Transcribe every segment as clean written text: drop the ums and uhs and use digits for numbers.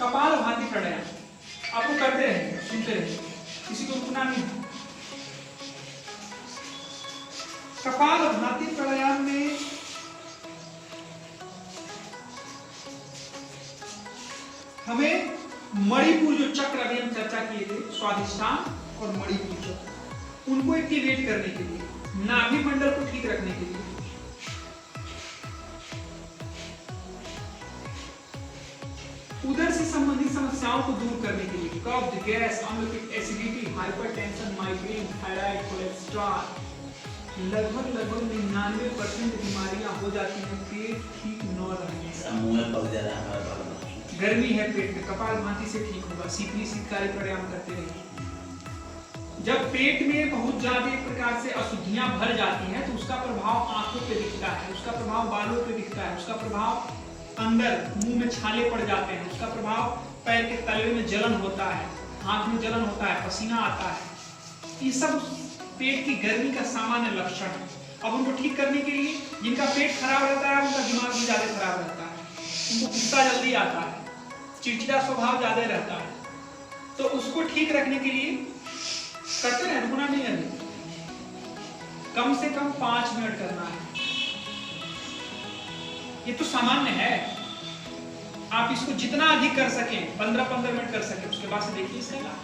कपालभाति प्राणायाम आपको करते रहेंगे, सुनते रहेंगे, किसी को रुकना नहीं। कपालभाति प्राणायाम में हमें मणिपुर जो चक्र अभी हम चर्चा किए थे, स्वादिष्टान और मणिपुर चक्र, उनको एक्टिवेट करने के लिए, नाभि मंडल को ठीक रखने के लिए, उदर से संबंधित समस्याओं को दूर करने के लिए, कब्ज, गैस, अम्लपित्त, acidity, hypertension, migraine, thyroid, cholesterol, लगभग 99% बीमारियां हो जाती हैं पेट ठीक न रहने से। मुंह में पक जा रहा है हमारे बाल में। गर्मी है पेट में, कपालभाति से ठीक होगा। शीतली शीतकारी प्राणायाम करते रहिए। जब पेट में बहुत ज्यादा एक प्रकार से अशुद्धियां भर जाती हैं तो उसका प्रभाव आंखों पे दिखता है, उसका प्रभाव बालों पे दिखता है, उसका प्रभाव अंदर मुंह में छाले पड़ जाते हैं, उसका प्रभाव पैर के तलवे में जलन होता है, हाथ में जलन होता है, पसीना आता है। ये सब पेट की गर्मी का सामान्य लक्षण है। अब उनको ठीक करने के लिए, जिनका पेट खराब रहता है उनका दिमाग भी ज्यादा खराब रहता है, उनको गुस्सा जल्दी आता है, चिड़चिड़ा स्वभाव ज्यादा रहता है, तो उसको ठीक रखने के लिए करते हैं, रुकना नहीं है, कम से कम 5 मिनट करना है। ये तो सामान्य है, आप इसको जितना अधिक कर सकें, 15-15 मिनट कर सकें, उसके बाद से देखिए इसका लाभ।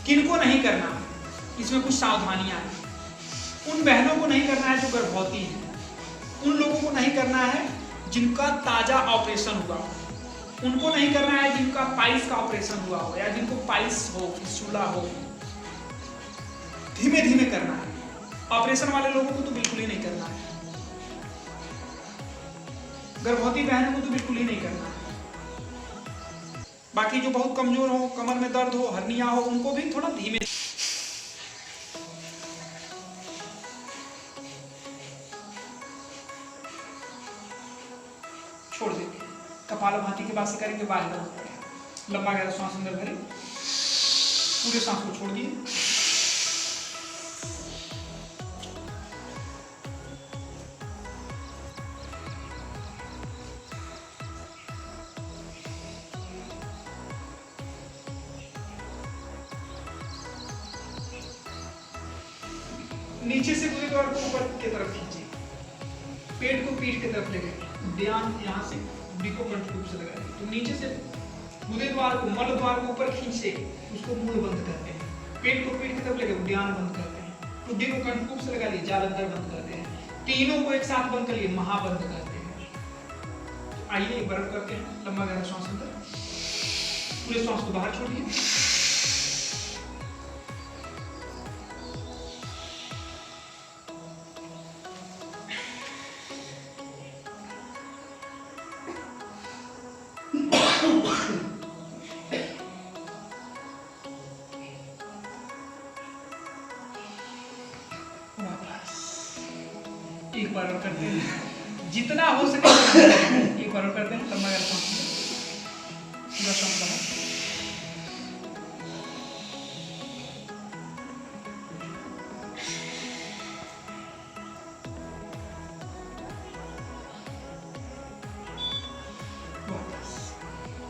किनको नहीं करना, इसमें कुछ सावधानियां हैं। उन बहनों को नहीं करना है जो गर्भवती हैं, उन लोगों को नहीं करना है जिनका ताजा ऑपरेशन हुआ हो, उनको नहीं करना है जिनका पाइल्स का ऑपरेशन हुआ हो या जिनको पाइल्स हो, फिस्टुला हो। धीमे धीमे करना है। ऑपरेशन वाले लोगों को तो बिल्कुल ही नहीं करना है, गर्भवती बहनों को तो बिल्कुल ही नहीं करना है। बाकी जो बहुत कमजोर हो, कमर में दर्द हो, हर्निया हो, उनको भी थोड़ा धीमे। छोड़ देंगे, कपालभाति के बाद से करेंगे बाह्य। लंबा गहरा सांस अंदर भरें, पूरे सांस को छोड़ दिए, नीचे से गुदे द्वार को ऊपर की तरफ खींचिए, पेट को पीठ की तरफ ले गए, ध्यान यहाँ से गुदी को कंठकूप से लगाइए। तो नीचे से गुदे द्वार को, मल द्वार को ऊपर खींचे, उसको मूल बंद करते हैं, पेट को पीठ की तरफ ले गए, ध्यान बंद करते हैं, गुदी को कंठकूप से लगा लिए, जालंधर बंद करते हैं, तीनों को एक साथ बंद कर लिए, महाबंद करते हैं। तो आइए एक बार करते हैं, लंबा गहरा सांस अंदर, पूरे सांस को बाहर छोड़िए, एक बार और करते हैं, जितना हो सके एक बार और करते हैं। लंबा गहरा सांस, पूरा सांस बाहर,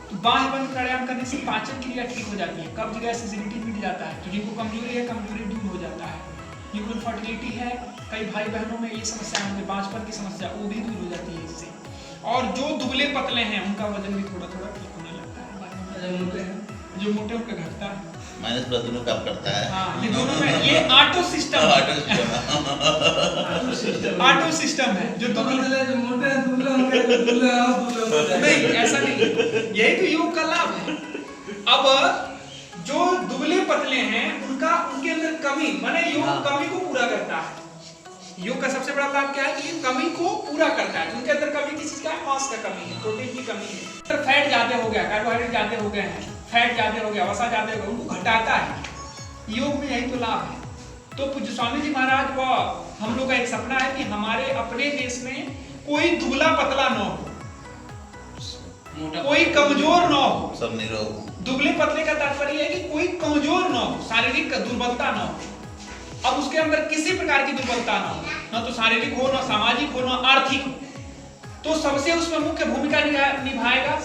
तो बाह्य बंद प्राणायाम करने से पाचन क्रिया ठीक हो जाती है, कब्ज गैस एसिडिटी मिट जाता है। तो जिनको कमजोरी है, कमजोरी दूर हो जाता है। जिनको इनफर्टिलिटी है, कई भाई बहनों में ये समस्या है, बांझपन की समस्या, वो भी दूर हो जाती है इससे। और जो दुबले पतले हैं उनका वजन भी थोड़ा थोड़ा ठीक होने लगता है। जो मोटे हैं, जो मोटे उनका घटता है, माइनस प्लस दोनों काम करता है। हाँ, ये दोनों में ये ऑटो सिस्टम ऑटो सिस्टम है। जो दुबले, जो मोटे हैं दुबले होंगे, दुबले नहीं, ऐसा नहीं, यही तो योग का लाभ है। अब जो दुबले पतले हैं उनका, उनके अंदर कमी, माने योग कमी को पूरा करता है। योग का सबसे बड़ा लाभ क्या है कि ये कमी को पूरा करता है। उनके अंदर कमी किस चीज का है? मांस का कमी है, प्रोटीन की कमी है, फैट ज्यादा हो गया, कार्बोहाइड्रेट ज्यादा हो गए हैं, फैट ज्यादा हो गया, वसा ज्यादा हो गया, उनको घटाता है। योग में यही तो लाभ है। तो पूज्य स्वामी जी महाराज व हम लोग का एक सपना है कि हमारे अपने देश में कोई दुबला पतला न हो, कोई कमजोर न हो, सब निरोग। दुबले पतले का तात्पर्य है कि कोई कमजोर न हो, शारीरिक दुर्बलता न हो, अब उसके अंदर किसी प्रकार की दुर्बलता ना हो, ना तो शारीरिक हो, ना सामाजिक हो, ना आर्थिक हो, तो सबसे उसमें मुख्य भूमिका निभाएगा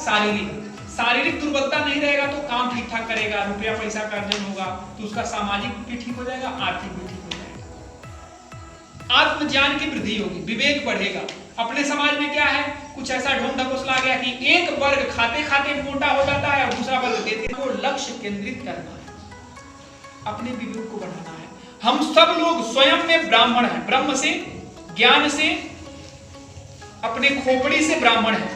शारीरिक दुर्बलता नहीं रहेगा तो काम ठीक ठाक करेगा, रुपया पैसा का अर्जन होगा, तो उसका सामाजिक भी ठीक हो जाएगा, आर्थिक भी ठीक हो जाएगा। आत्मज्ञान की वृद्धि होगी, विवेक बढ़ेगा। अपने समाज में क्या है, कुछ ऐसा ढोंग ढकोसला आ गया कि एक वर्ग खाते खाते मोटा हो जाता है और दूसरा वर्ग देते को लक्ष्य केंद्रित करना है, अपने विवेक को बढ़ाना है। हम सब लोग स्वयं में ब्राह्मण हैं, ब्रह्म से, ज्ञान से, अपने खोपड़ी से ब्राह्मण है,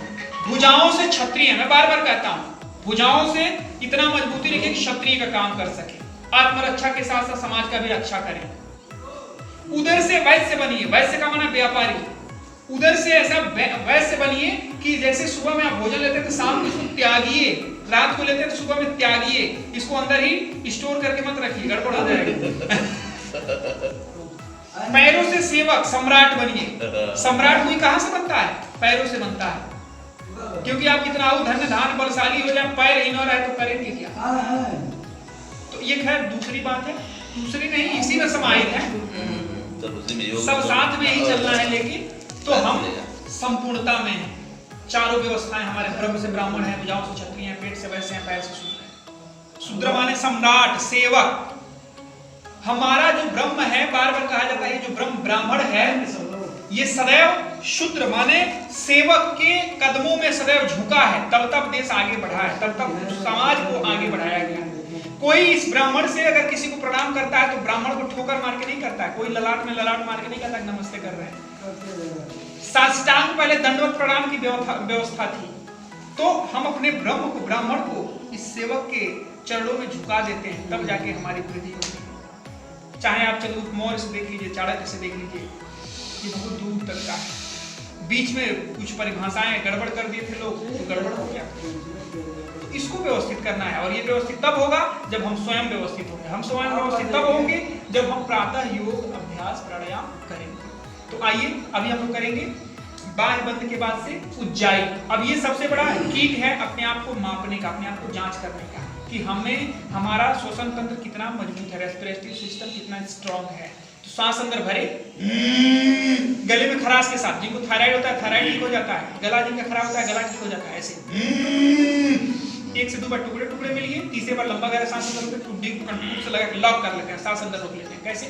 भुजाओं से क्षत्रिय है। मैं बार बार कहता हूं, भुजाओं से इतना मजबूती रखिए कि क्षत्रिय का काम कर सके, आत्मरक्षा के साथ साथ समाज का भी रक्षा करें। उधर से वैश्य बनिए, वैश्य का माना व्यापारी, उधर से ऐसा वैश्य बनिए कि जैसे सुबह में आप भोजन लेते हैं तो शाम को इसको त्यागिए, रात को लेते हैं तो सुबह में त्यागिए, इसको अंदर ही स्टोर करके मत रखिए, गड़बड़ हो जाएगा। पैरों से सेवक, सम्राट बनिए। सम्राट कोई कहां से बनता है, पैरों से बनता है, क्योंकि आप कितना धन्य धान बलशाली हो जाए, पैर ही न रहे तो करेंगे क्या। तो ये खैर दूसरी बात है, दूसरी नहीं, इसी में समाहित है, सब साथ में ही चलना है। लेकिन तो हम संपूर्णता में हैं, चारों व्यवस्थाएं हमारे ब्रह्म से ब्राह्मण है, भुजाओं से क्षत्रिय है, पेट से वैश्य है, पैर से शूद्र है। शूद्र माने सम्राट, सेवक। हमारा जो ब्रह्म है, बार बार कहा जाता है, जो ब्रह्म ब्राह्मण है ये सदैव शूद्र माने सेवक के कदमों में सदैव झुका है, तब तब देश आगे बढ़ा है, तब तब समाज को आगे बढ़ाया गया है। कोई इस ब्राह्मण से अगर किसी को प्रणाम करता है तो ब्राह्मण को ठोकर मार के नहीं करता है, कोई ललाट में ललाट मार के नहीं करता नमस्ते कर रहे हैं। साष्टांग पहले दंडवत प्रणाम की व्यवस्था थी। तो हम अपने ब्रह्म को, ब्राह्मण को इस सेवक के चरणों में झुका देते हैं, तब जाके हमारी वृद्धि होती है। चाहे आप चंद्रगुप्त मौर्य से देख लीजिए, चाणक्य से देख लीजिए, ये बहुत दूर तक का है। बीच में कुछ परिभाषाएं गड़बड़ कर दिए थे लोग, तो गड़बड़ हो गया। तो इसको व्यवस्थित करना है, और ये व्यवस्थित तब होगा जब हम स्वयं व्यवस्थित होंगे। हम स्वयं व्यवस्थित तब होंगे जब हम प्रातः योग अभ्यास प्राणायाम करेंगे। तो आइए अभी हम लोग करेंगे बाह्य बंद के बाद से उज्जाई। अब ये सबसे बड़ा कीट है अपने आप को मापने का, अपने आप को जांच करने का कि हमें हमारा श्वसन तंत्र कितना मजबूत है, रेस्पिरेटरी सिस्टम कितना स्ट्रांग है। तो सांस अंदर भरे, गले में खराश के साथ, जिनको थायराइड होता है थायराइड ठीक हो जाता है, गला जिनका खराब होता है गला ठीक हो जाता है। ऐसे 1 से 2 बार टुकड़े टुकड़े मिलिए, तीसरे बार लंबा गहरा सांस अंदर लेते हैं, कंट्रोल से लगा के लॉक कर लेते हैं, सांस अंदर रोक लेते हैं। कैसे?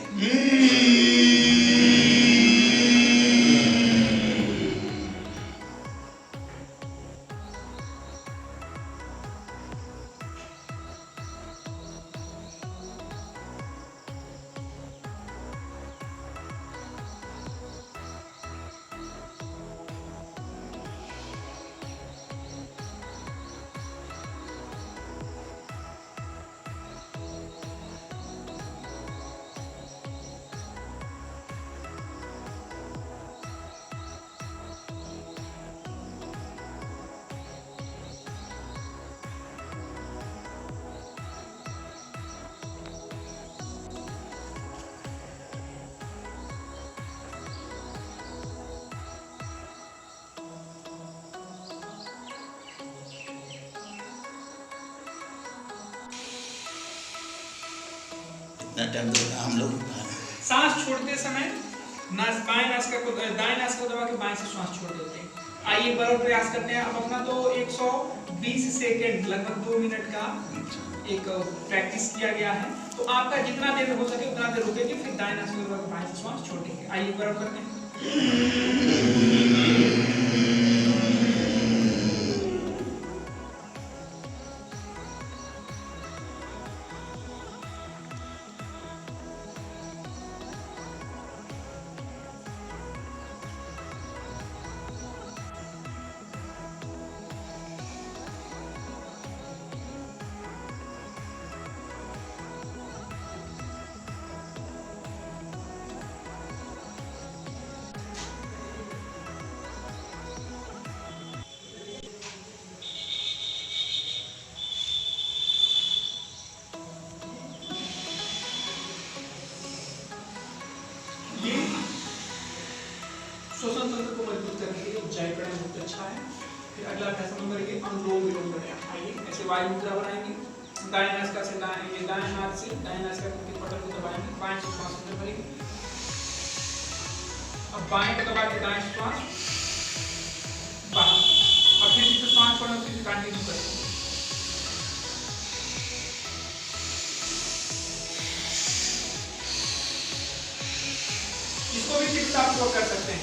टाइम हम लोग सांस छोड़ते समय बाएं नासिका को दाएं नासिका को दबा के बाएं से श्वास छोड़ देते हैं। आइए बराबर प्रयास करते हैं। अब अपना तो 120 सेकंड लगभग 2 मिनट का एक प्रैक्टिस किया गया है। तो आपका जितना देर हो सके उतना देर रुकेंगे, फिर दाएं नासिका को दबा के बाएं से श्वास छोड़ देंगे। आइए बराबर करते हैं। श्वसन तंत्र को मजबूत करने के लिए उज्जाई प्राणायाम बहुत अच्छा है। फिर अगला अभ्यास नंबर 1 अनुलोम विलोम प्राणायाम। आइए ऐसे वायु मुद्रा बनाएंगे, दाएं नासिका से दाएं हाथ से दाएं नासिका के पटल को दबाएंगे, बाएं से श्वास अंदर भरेंगे। अब बाएं को दबा के दाएं श्वास बाहर, और फिर जितना श्वास छोड़ना उसी से कंटिन्यू करेंगे। इसको भी ठीक आप लोग कर सकते हैं।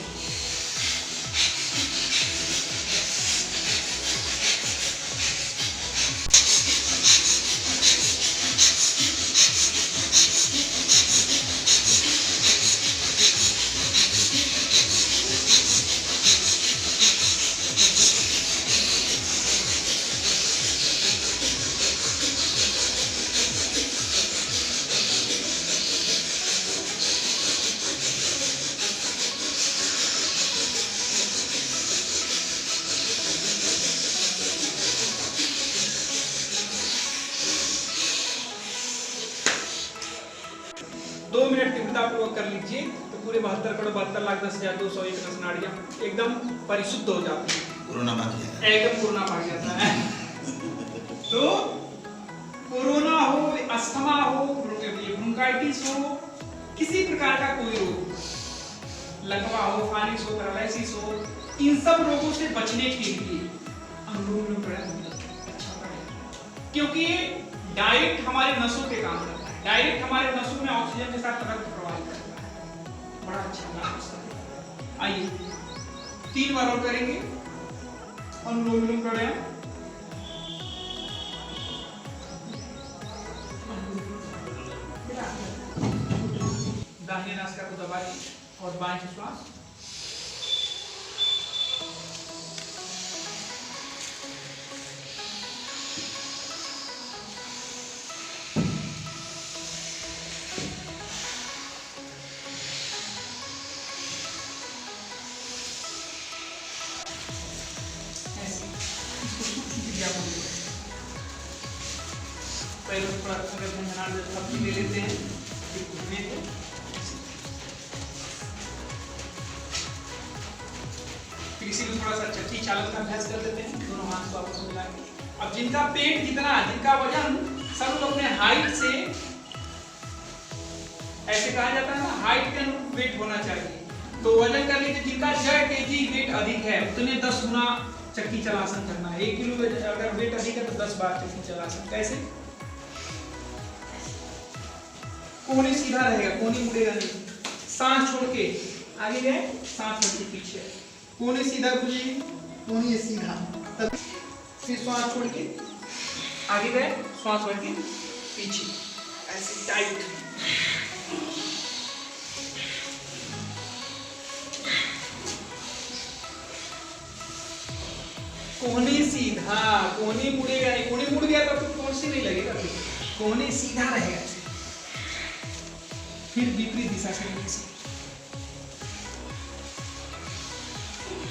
दो मिनट तीव्रतापूर्वक कर लीजिए तो पूरे 72 करोड़ 72 लाख 10,201 रस नाड़ियां एकदम परिशुद्ध हो जाती हैं, कोरोना भाग जाएगा, एकदम कोरोना भाग जाता है। तो कोरोना हो, अस्थमा हो, ब्रोंकाइटिस हो, किसी प्रकार का कोई रोग, लकवा हो, फारिस हो, पैरालिसिस हो, इन सब रोगों से बचने के लिए अनुलोम विलोम अच्छा पड़ेगा, क्योंकि डायरेक्ट हमारे नसों पे काम करता है, डायरेक्ट हमारे नसों में ऑक्सीजन के साथ रक्त प्रवाहित करता है, बड़ा अच्छा लाभ उसका। आइए 3 बार और करेंगे अनुलोम विलोम प्राणायाम। दाहिने नासिका को दबाइए और बाएं से श्वास। पहले थोड़ा अगर झंझनाहट ले लेते हैं, फिर इसी को थोड़ा सा चक्की चालक का अभ्यास कर देते हैं, दोनों हाथ को आपस में मिला के। अब जिनका पेट जितना, जिनका वजन सब लोग अपने हाइट से, ऐसे कहा जाता है ना, हाइट के अनुरूप वेट होना चाहिए, तो वजन कर लीजिए। जिनका 6 kg वेट अधिक है उतने 10 गुना चक्की चलासन करना है। 1 किलो अगर वेट अधिक है तो 10 बार चक्की चलासन। कैसे? कोहनी सीधा रहेगा, कोहनी मुड़ेगा नहीं, सांस छोड़ के आगे गए, सांस छोड़ के पीछे, कोहनी सीधा घुसेगी, कोहनी सीधा, तब फिर सांस छोड़ के आगे गए, सांस छोड़ के पीछे, ऐसे टाइट। कोहनी सीधा, कोहनी मुड़ेगा नहीं, कोहनी मुड़ गया तब तो कुर्सी नहीं लगेगा, कोहनी सीधा रहेगा। फिर विपरीत दिशा से